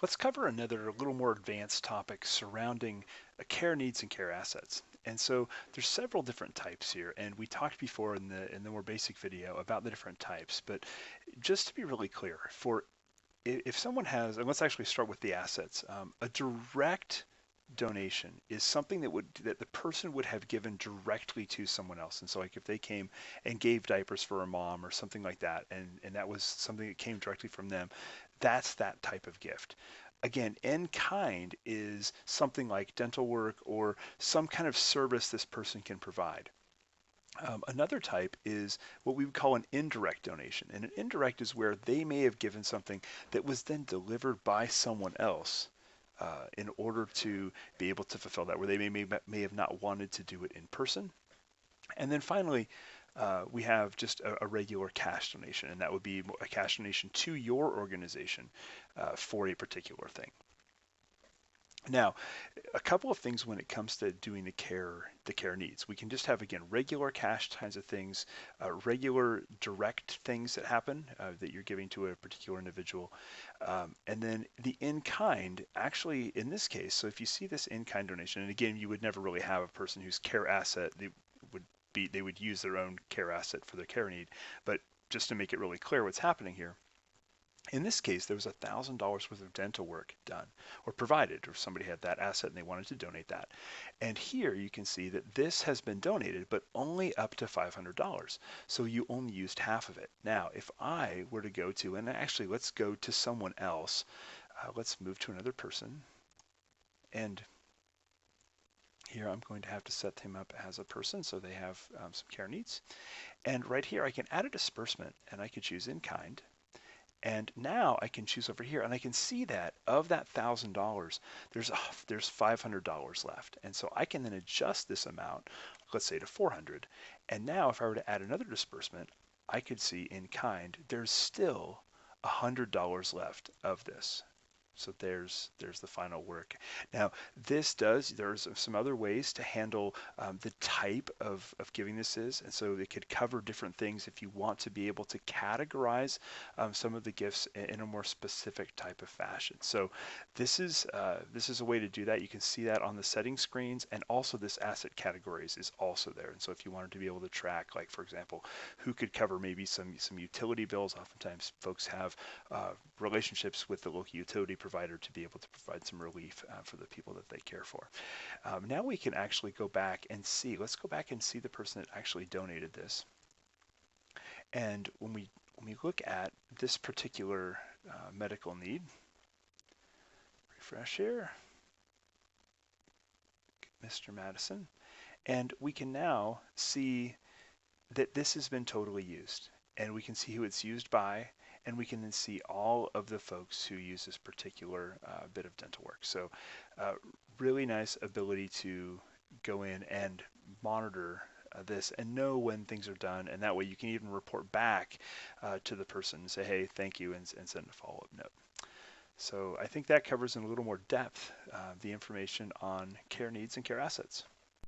Let's cover another little more advanced topic surrounding care needs and care assets. And so there's several different types here, and we talked before in the more basic video about the different types. But just to be really clear, for if someone has, and let's actually start with the assets, a direct donation is something that the person would have given directly to someone else. And so like if they came and gave diapers for a mom or something like that, and that was something that came directly from them, that's that type of gift. Again, in kind is something like dental work or some kind of service this person can provide. Another type is what we would call an indirect donation. And an indirect is where they may have given something that was then delivered by someone else in order to be able to fulfill that, where they may have not wanted to do it in person. And then finally, we have just a regular cash donation, and that would be a cash donation to your organization for a particular thing. Now, a couple of things when it comes to doing the care needs. We can just have, again, regular cash kinds of things, regular direct things that happen that you're giving to a particular individual. And then the in-kind, actually, in this case, so if you see this in-kind donation, and again, you would never really have a person whose care asset, they would use their own care asset for their care need. But just to make it really clear what's happening here, in this case, there was $1,000 worth of dental work done or provided, or somebody had that asset and they wanted to donate that. And here you can see that this has been donated, but only up to $500. So you only used half of it. Now, if I were to go to, and actually let's go to someone else, let's move to another person. And here I'm going to have to set him up as a person so they have some care needs. And right here I can add a disbursement and I could choose in kind. And now I can choose over here, and I can see that of that $1,000, there's $500 left, and so I can then adjust this amount, let's say to 400. And now, if I were to add another disbursement, I could see in kind there's still $100 left of this. So there's the final work. Now there's some other ways to handle the type of giving this is, and so it could cover different things if you want to be able to categorize some of the gifts in a more specific type of fashion. So this is a way to do that. You can see that on the settings screens, and also this asset categories is also there. And so if you wanted to be able to track, like for example, who could cover maybe some utility bills, oftentimes folks have relationships with the local utility provider to be able to provide some relief for the people that they care for. Now we can actually go back and see, let's go back and see the person that actually donated this. And when we look at this particular medical need, refresh here, Mr. Madison, and we can now see that this has been totally used. And we can see who it's used by, and we can then see all of the folks who use this particular bit of dental work. So really nice ability to go in and monitor this and know when things are done, and that way you can even report back to the person and say, hey, thank you, and send a follow-up note. So I think that covers in a little more depth the information on care needs and care assets.